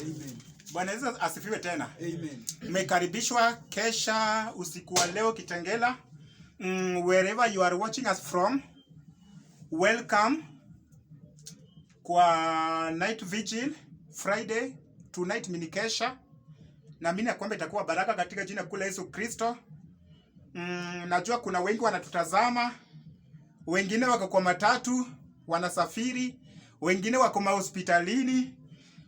Amen. Bwana Yesu asifiwe tena. Amen. Mmekaribishwa kesha usiku wa leo Kitengela. Wherever you are watching us from, welcome kwa night vigil Friday tonight mini kesha. Na mimi nakwambia itakuwa baraka katika jina kula Yesu Kristo. Najua kuna wengi wanatutazama, wengine wako kwa matatu wanasafiri, wengine wako hospitalini,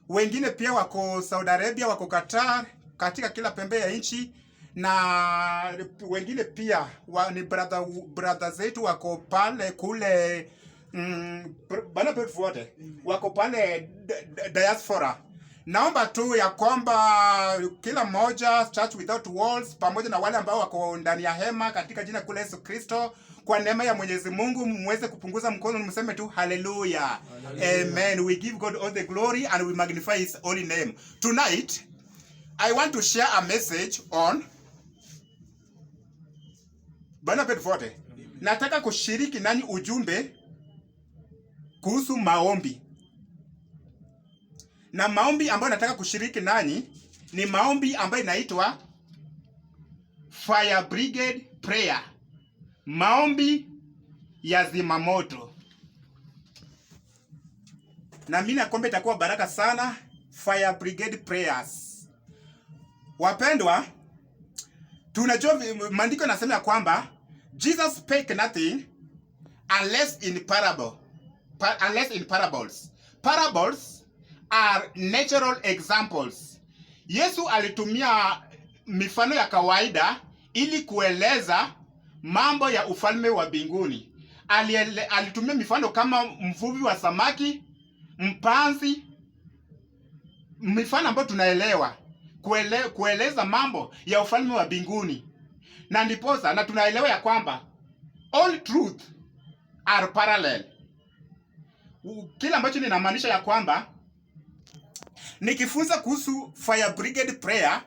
wengine pia wako Saudi Arabia, wako Qatar, katika kila pembe ya nchi, na wengine pia ni brother zetu wako pale kule bana petu wote wako pale diaspora. Naomba tu ya kwamba kila mmoja Church Without Walls pamoja na wale ambao wako ndani ya hema katika jina kula Yesu Kristo, kwa neema ya Mwenyezi Mungu muweze kupunguza mkono mseme tu hallelujah. Amen. We give God all the glory and we magnify his holy name. Tonight I want to share a message on Bana Bedford. Nataka kushiriki nani ujumbe kuhusu maombi. Na maombi ambayo nataka kushiriki nani ni maombi ambayo inaitwa Fire Brigade Prayer. Maombi ya zimamoto. Na mimi naomba itakuwa baraka sana. Fire Brigade Prayers. Wapendwa, tunajua maandiko yanasema kwamba Jesus spake nothing unless in parables. Parables are natural examples. Yesu alitumia mifano ya kawaida ili kueleza mambo ya ufalme wa mbinguni. Alitumia mifano kama mvuvi wa samaki, mpanzi, mifano ambayo tunaelewa kueleza mambo ya ufalme wa mbinguni. Na ndiposa na tunaelewa ya kwamba all truth are parallel. Kila ambacho ninamaanisha ya kwamba nikifunza kuhusu Fire Brigade Prayer,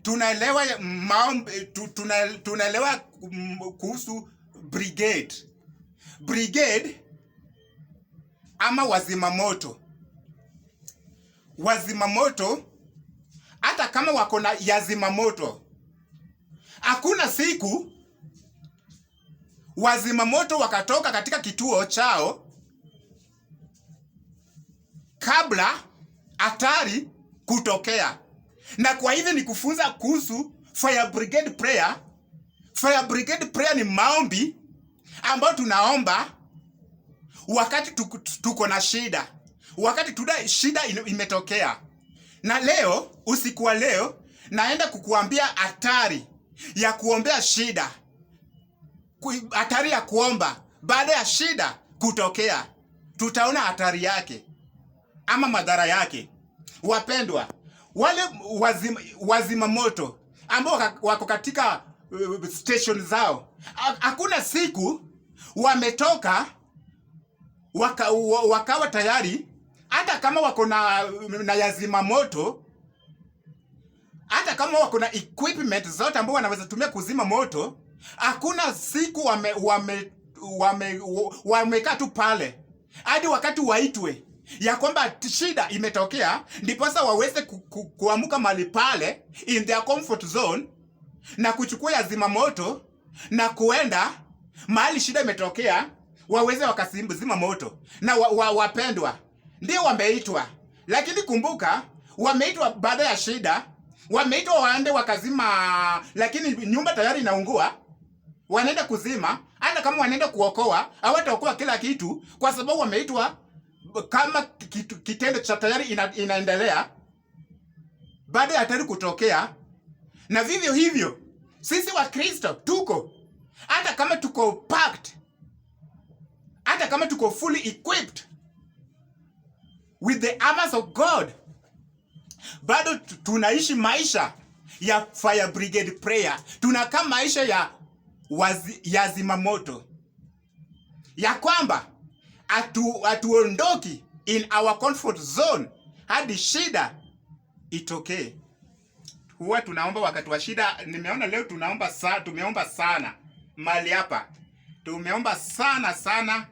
tunaelewa tunaelewa kuhusu brigade. Brigade ama wazimamoto. Wazimamoto hata kama wako na yazimamoto, hakuna siku wazimamoto wakatoka katika kituo chao kabla hatari kutokea. Na kwa hivyo ni kufunza kuhusu Fire Brigade Prayer. Fire Brigade Prayer ni maombi ambayo tunaomba wakati tuko na shida, wakati shida imetokea. Na leo, usiku wa leo, naenda kukuambia hatari ya kuombea shida, hatari ya kuomba baada ya shida kutokea. Tutaona hatari yake ama madhara yake. Wapendwa, wale wazima moto ambao wako katika station zao, hakuna siku wametoka wakawa tayari. Hata kama wako na yazima moto, hata kama wako na equipment zote ambao wanaweza tumia kuzima moto, hakuna siku wamekaa tu pale hadi wakati waitwe ya kwamba shida imetokea, ndipo sasa waweze kuamuka mahali pale in their comfort zone na kuchukua yazima moto na kuenda mahali shida imetokea, waweze wakazima moto. Na wapendwa, ndio wameitwa, lakini kumbuka wameitwa baada ya shida. Wameitwa waende wakazima, lakini nyumba tayari inaungua. Wanaenda kuzima, hata kama wanaenda kuokoa, hawataokoa kila kitu, kwa sababu wameitwa kama kitendo cha tayari inaendelea baada ya hatari kutokea. Na vivyo hivyo sisi wa Kristo tuko, hata kama tuko packed, hata kama tuko fully equipped with the armors of God, bado tunaishi maisha ya Fire Brigade Prayer. Tunakaa maisha ya zimamoto, ya kwamba hatuondoki in our comfort zone hadi shida itokee. Huwa tunaomba wakati wa shida. Nimeona leo tumeomba sana mali hapa, tumeomba sana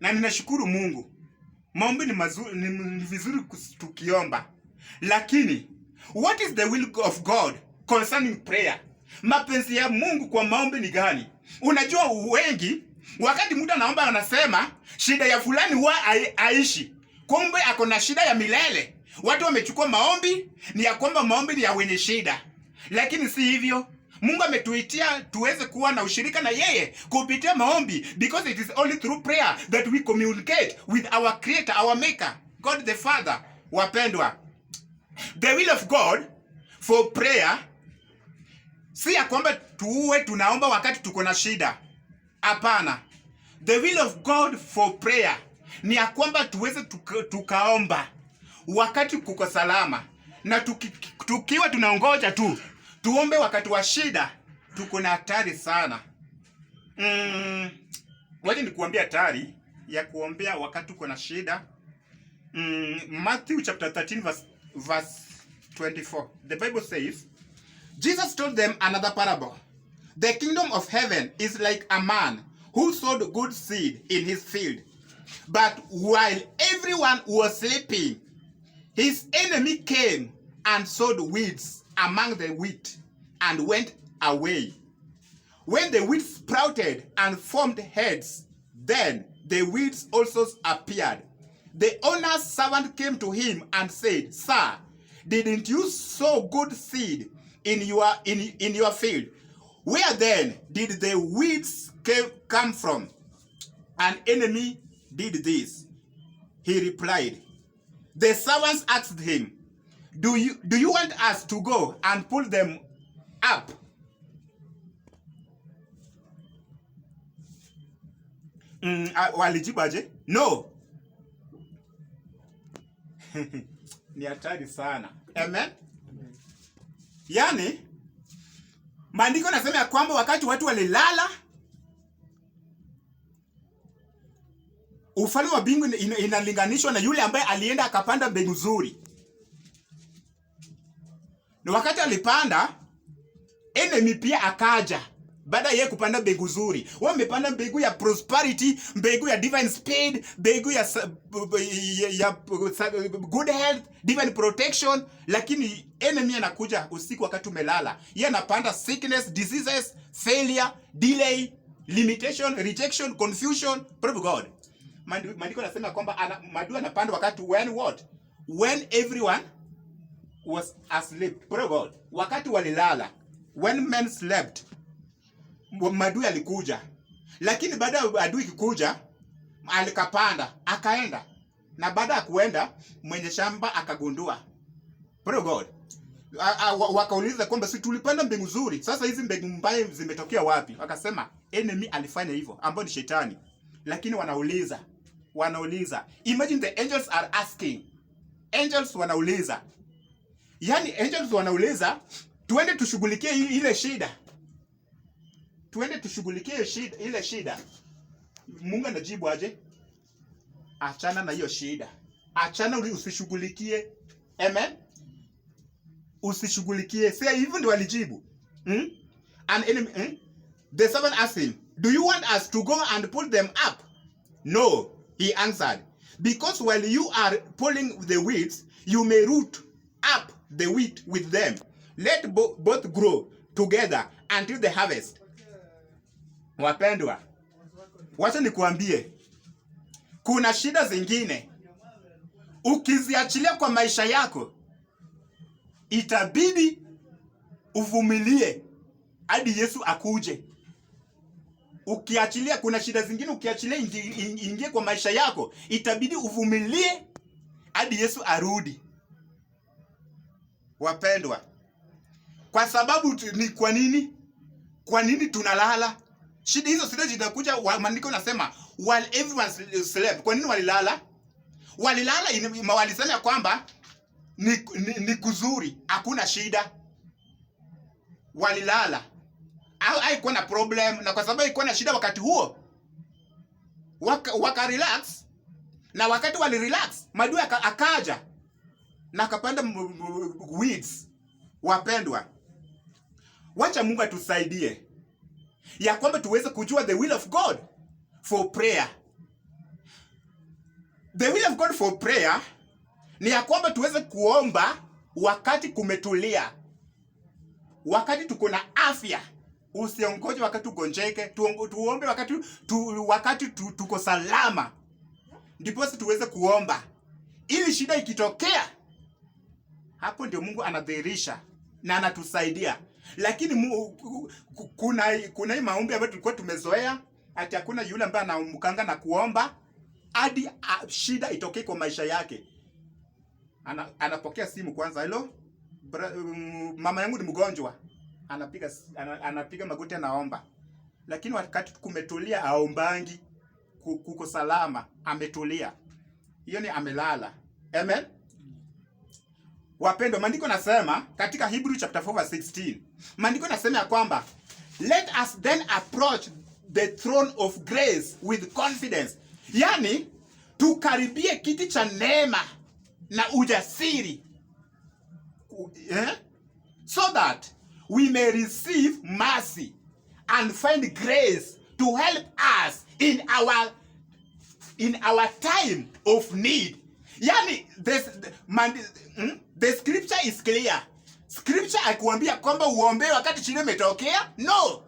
na ninashukuru Mungu Maombi ni mazuri, ni vizuri tukiomba. Lakini what is the will of God concerning prayer? Mapenzi ya Mungu kwa maombi ni gani? Unajua wengi wakati mtu anaomba anasema shida ya fulani huwa aishi. Kumbe ako na shida ya milele. Watu wamechukua maombi ni ya kwamba maombi ni ya wenye shida. Lakini si hivyo. Mungu ametuitia tuweze kuwa na ushirika na yeye kupitia maombi, because it is only through prayer that we communicate with our creator, our maker, God the Father. Wapendwa, the will of God for prayer si ya kwamba tuwe tunaomba wakati tuko na shida. Hapana. The will of God for prayer ni ya kwamba tuweze tukaomba wakati kuko salama, na tukiwa tunaongoja tu tuombe wakati wa shida, tuko na hatari sana. Waje nikuambia hatari ya kuombea wakati uko na shida. Matthew chapter 13 verse 24. The Bible says, Jesus told them another parable. The kingdom of heaven is like a man who sowed good seed in his field. But while everyone was sleeping, his enemy came and sowed weeds among the wheat and went away. When the weeds sprouted and formed heads, then the weeds also appeared. The owner's servant came to him and said, Sir, didn't you sow good seed in your field? Where then did the weeds come from? An enemy did this. He replied. The servants asked him, Do you want us to go and pull them up? Walijibaje? No. Ni hatari sana. Amen. Yani, maandiko nasema ya kwamba wakati watu walilala, ufalme wa mbingu inalinganishwa na yule ambaye alienda akapanda mbegu nzuri. Na wakati alipanda, enemy pia akaja baada ya kupanda mbegu nzuri. Wao wamepanda mbegu ya prosperity, mbegu ya divine speed, mbegu ya good health, divine protection, lakini enemy anakuja usiku wakati umelala. Yeye anapanda sickness, diseases, failure, delay, limitation, rejection, confusion. Praise God. Maandiko yanasema kwamba madui anapanda wakati when everyone was asleep. Praise God. Wakati walilala, when men slept, madui alikuja. Lakini baada ya adui kikuja, alikapanda, akaenda. Na baada ya kuenda, mwenye shamba akagundua. Praise God. Wakauliza kwamba si tulipanda mbegu nzuri, sasa hizi mbegu mbaya zimetokea wapi? Wakasema enemy alifanya hivyo, ambao ni shetani. Lakini wanauliza. Imagine the angels are asking. Angels wanauliza. Yani angels wanauliza, tuende tushughulikie ile shida. Tuende tushughulikie ile shida. Mungu anajibu aje? Achana na hiyo shida. Achana, usishughulikie. Amen. Usishughulikie. Sasa hivyo ndio walijibu. An enemy. The servant asked him, Do you want us to go and pull them up? No, he answered. Because while you are pulling the weeds, you may root up the wheat with them. Let both grow together until the harvest. Wapendwa, wacha nikuambie, kuna shida zingine ukiziachilia kwa maisha yako, itabidi uvumilie hadi Yesu akuje. Ukiachilia, kuna shida zingine ukiachilia ingie kwa maisha yako, itabidi uvumilie hadi Yesu arudi. Wapendwa, kwa sababu ni kwa nini? Kwa nini tunalala? Shida hizo zitakuja. Maandiko nasema while everyone slept. Kwa nini walilala? Walisema kwamba ni kuzuri, hakuna shida. Walilala. Haikuwa na problem, na kwa sababu haikuwa na shida wakati huo, waka relax. Na wakati wali relax, madui akaja na akapanda weeds. Wapendwa, wacha Mungu atusaidie ya kwamba tuweze kujua the will of God for prayer. The will of God for prayer ni ya kwamba tuweze kuomba wakati kumetulia, wakati tuko na afya. Usiongoje wakati ugonjeke, tuombe wakati tuko salama, ndipo tuweze kuomba. Ili shida ikitokea, hapo ndio Mungu anadhihirisha na anatusaidia. Lakini kuna hii maombi ambayo tulikuwa tumezoea, ati hakuna yule ambaye anamkanga na kuomba hadi shida itokee kwa maisha yake. Anapokea simu kwanza, hello mama yangu ni mgonjwa, anapiga magoti anaomba. Lakini wakati kumetulia aombangi, kuko salama, ametulia, hiyo ni amelala. Amen. Wapendwa, maandiko nasema katika Hebrew chapter 4 verse 16, maandiko nasema ya kwamba let us then approach the throne of grace with confidence. Yani tukaribie kiti cha neema na ujasiri, so that we may receive mercy and find grace to help us in our time of need. Yani the scripture is clear. Scripture haikuambia kwamba uombe wakati shida imetokea. No.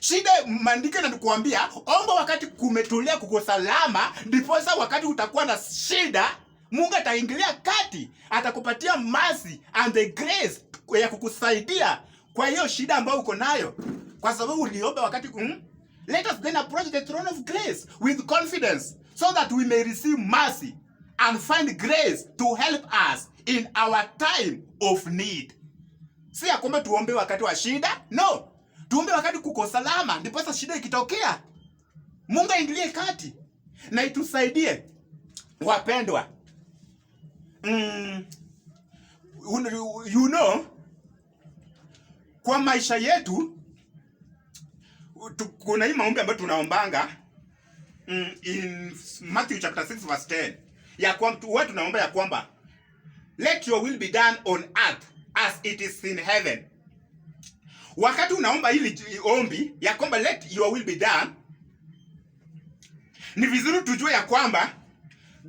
Shida maandiko yanatuambia omba wakati kumetulia, kuko salama, ndipo wakati utakuwa na shida Mungu ataingilia kati, atakupatia mercy and the grace ya kukusaidia kwa hiyo shida ambayo uko nayo, kwa sababu uliomba wakati Let us then approach the throne of grace with confidence, so that we may receive mercy and find grace to help us in our time of need. Si ya kwamba tuombe wakati wa shida, no. Tuombe wakati kuko salama, ndipo sasa shida ikitokea Mungu aingilie kati na itusaidie. Wapendwa, you know, kwa maisha yetu kuna hii maombi ambayo tunaombanga in Matthew chapter 6 verse 10, ya kwamba watu tunaomba ya kwamba let your will be done on earth as it is in heaven. Wakati unaomba hili ombi ya kwamba let your will be done, ni vizuri tujue ya kwamba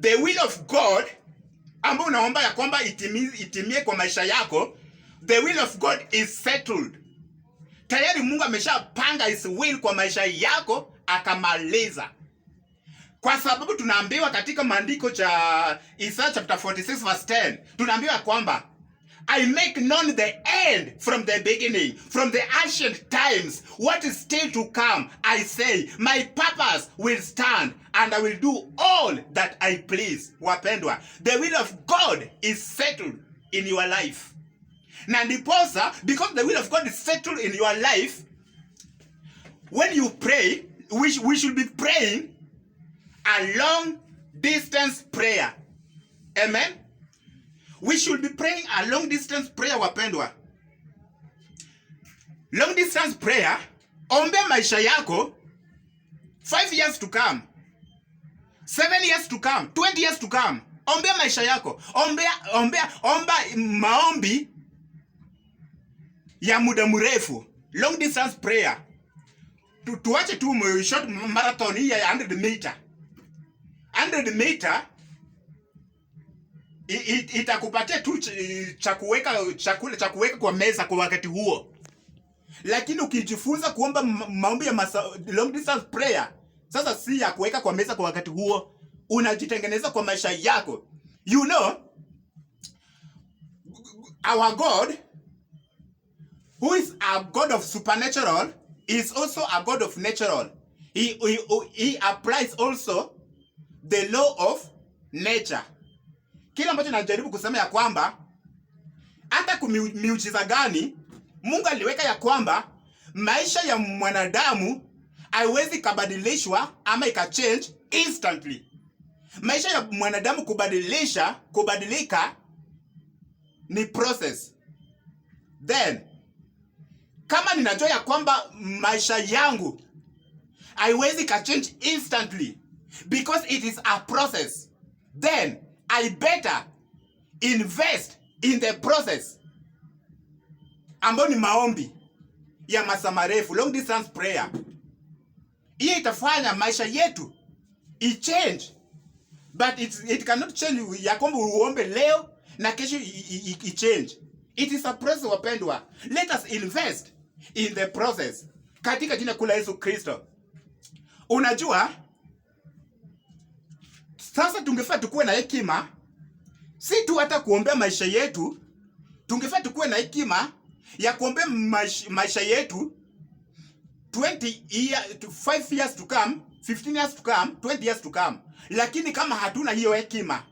the will of God ambao unaomba ya kwamba itimie kwa maisha yako, the will of God is settled. Tayari Mungu ameshapanga his will kwa maisha yako, akamaliza. Kwa sababu tunaambiwa katika maandiko cha Isaiah chapter 46 verse 10, tunaambiwa kwamba I make known the end from the beginning, from the ancient times, what is still to come. I say, my purpose will stand, and I will do all that I please. Wapendwa, the will of God is settled in your life. Na ndiposa, because the will of God is settled in your life, when you pray, we should be praying a long distance prayer. Amen. We should be praying a long distance prayer, wapendwa. Long distance prayer, ombe maisha yako 5 years to come, 7 years to come, 20 years to come. Ombe maisha yako. Omba maombi ya muda mrefu. Long distance prayer. Tuache tu short marathon hii ya 100 meter. 100 meter itakupatia tu chakula cha kuweka kwa meza kwa wakati huo. Lakini ukijifunza kuomba maombi ya long distance prayer, sasa si ya kuweka kwa meza kwa wakati huo, unajitengeneza kwa maisha yako. You know, our God, who is a God of supernatural, is also a God of natural. He applies also the law of nature. Kila ambacho najaribu kusema ya kwamba hata miujiza gani Mungu aliweka ya kwamba maisha ya mwanadamu haiwezi kubadilishwa ama ikachange instantly. Maisha ya mwanadamu kubadilika ni process. Then kama ninajua ya kwamba maisha yangu haiwezi change instantly because it is a process, then I better invest in the process, ambayo ni maombi ya masaa marefu, long distance prayer. Hii itafanya maisha yetu change but it cannot change ya kwamba uombe leo na kesho change. It is a process wapendwa. Let us invest in the process katika jina kula Yesu Kristo. Unajua sasa tungefaa tukue na hekima, si tu hata kuombea maisha yetu, tungefaa tukue na hekima ya kuombea maisha yetu 5 years to come, 15 years to come, 20 years to come. Lakini kama hatuna hiyo hekima,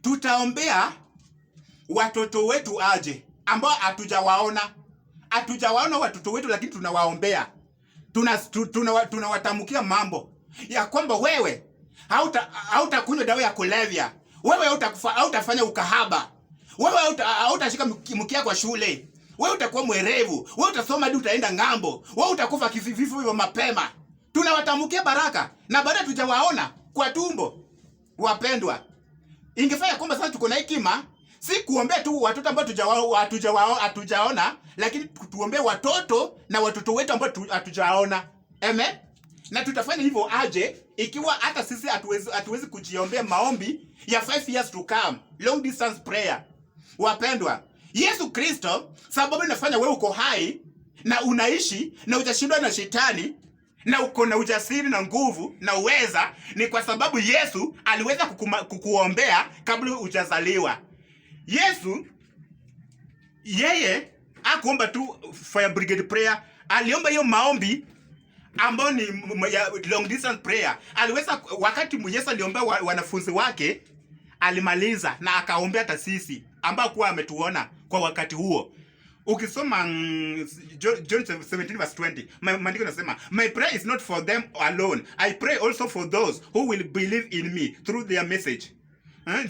tutaombea watoto wetu aje ambao hatujawaona watoto wetu, lakini tunawaombea. Tunawatamukia mambo ya kwamba wewe hautakunywa dawa ya kulevya, wewe hautafanya ukahaba, wewe hautashika mkia kwa shule, wewe utakuwa mwerevu, wewe utasoma hadi utaenda ng'ambo, wewe utakufa vifo hivyo mapema. Tunawatamukia baraka na baada tujawaona kwa tumbo. Wapendwa, ingefanya kwamba sasa tuko na hekima, si kuombea tu watoto ambao hatujaona, lakini tuombee watoto na watoto wetu ambao hatujaona. Amen. Na tutafanya hivyo aje ikiwa hata sisi hatuwezi kujiombea maombi ya 5 years to come, long distance prayer. Wapendwa, Yesu Kristo sababu inafanya wewe uko hai na unaishi na hujashindwa na shetani na uko na ujasiri na nguvu na uweza, ni kwa sababu Yesu aliweza kukuombea kabla hujazaliwa. Yesu yeye hakuomba tu fire brigade prayer, aliomba hiyo maombi ambao ni long distance prayer. Aliweza, wakati Yesu aliombea wanafunzi wake, alimaliza na akaombea hata sisi ambao kwa ametuona kwa wakati huo. Ukisoma John 17 verse 20, maandiko yanasema, my prayer is not for them alone, I pray also for those who will believe in me through their message.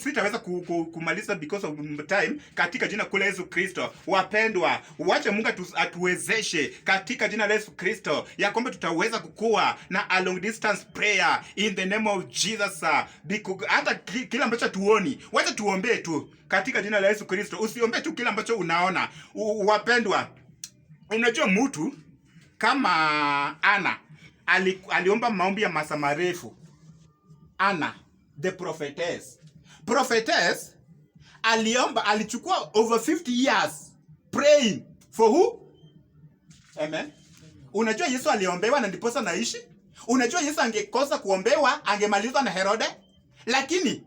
Sitaweza kumaliza because of time katika jina kula Yesu Kristo. Wapendwa, wacha Mungu atuwezeshe katika jina la Yesu Kristo ya kwamba tutaweza kukua na a long distance prayer in the name of Jesus. Hata kila ambacho tuoni, wacha tuombe tu katika jina la Yesu Kristo. Usiombe tu kila ambacho unaona. Wapendwa, unajua mtu kama Ana aliomba maombi ya masaa marefu. Ana the prophetess alichukua over 50 years praying for who? Amen. Unajua Yesu aliombewa na ndiposa naishi. Unajua Yesu angekosa kuombewa angemalizwa na Herode, lakini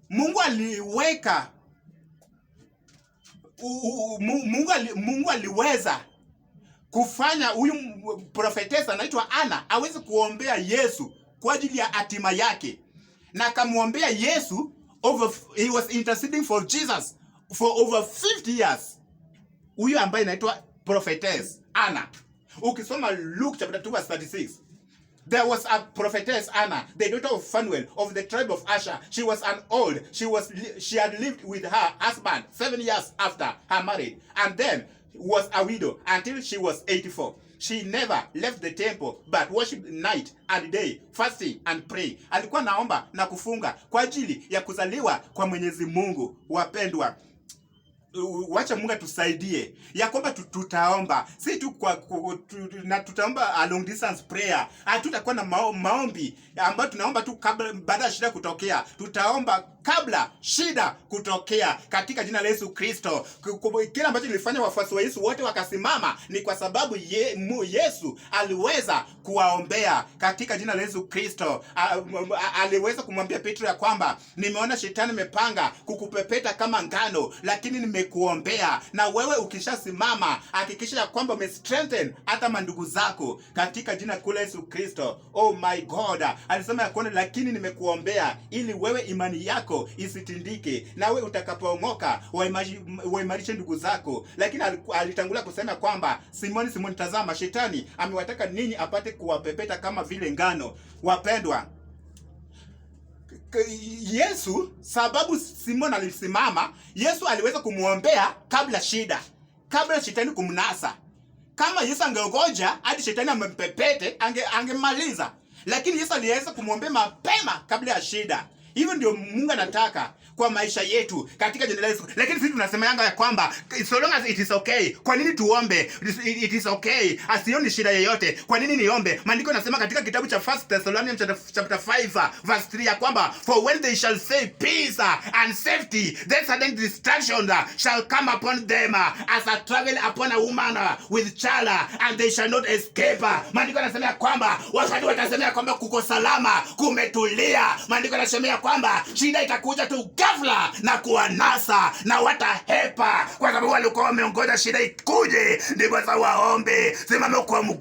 Mungu aliweka Mungu aliweza kufanya huyu prophetess anaitwa Ana aweze kuombea Yesu kwa ajili ya hatima yake, na akamwombea Yesu. He was interceding for Jesus for over 50 years. Huyu ambaye anaitwa prophetess Anna. Ukisoma Luke chapter 2 verse 36, there was a prophetess Anna, the daughter of Phanuel of the tribe of Asher. She was an old. She had lived with her husband 7 years after her marriage, and then was a widow until she was 84. She never left the temple but worshiped night and day, fasting and pray. Alikuwa naomba na kufunga kwa ajili ya kuzaliwa kwa Mwenyezi Mungu. Wapendwa, wacha Mungu tusaidie ya kwamba tutaomba si tu na tutaomba a long distance prayer. Hatutakuwa na maombi ambayo tunaomba tu kabla baada ya shida kutokea. Tutaomba kabla shida kutokea katika jina la Yesu Kristo. Kile ambacho nilifanya wafuasi wa Yesu wote wakasimama ni kwa sababu Yesu aliweza kuwaombea katika jina la Yesu Kristo. Aliweza kumwambia Petro ya kwamba nimeona shetani amepanga kukupepeta kama ngano, lakini nimekuombea. Na wewe ukishasimama hakikisha ya kwamba umestrengthen hata mandugu zako katika jina kula Yesu Kristo. Oh my God, alisema ya kwamba lakini nimekuombea ili wewe imani yako isitindike, na wewe utakapoomoka waimarishe ndugu zako. Lakini alitangulia kusema kwamba Simoni, tazama shetani amewataka ninyi apate kuwapepeta kama vile ngano. Wapendwa, Yesu, sababu Simoni alisimama, Yesu aliweza kumuombea kabla shida, kabla shetani kumnasa. Kama Yesu angeongoja hadi shetani amempepete, angemaliza. Lakini Yesu aliweza kumuombea mapema kabla ya shida. Hivyo ndio Mungu anataka kwa maisha yetu katika jina la Yesu. Lakini sisi tunasema yanga ya kwamba so long as it is okay. Kwa nini tuombe? It is okay. Asioni shida yoyote. Kwa nini niombe? Maandiko yanasema katika kitabu cha 1 Thessalonians chapter 5 verse 3 ya kwamba for when they shall say peace and safety, then sudden destruction shall come upon them as a travel upon a woman with child, and they shall not escape. Maandiko yanasema kwamba wakati watasemea kwamba kuko salama, kumetulia, maandiko yanasema kwamba shida itakuja tu ghafla na kuwanasa na watahepa, kwa sababu walikuwa wameongoja shida ikuje ndipo sasa waombe. Simama kwa Mungu.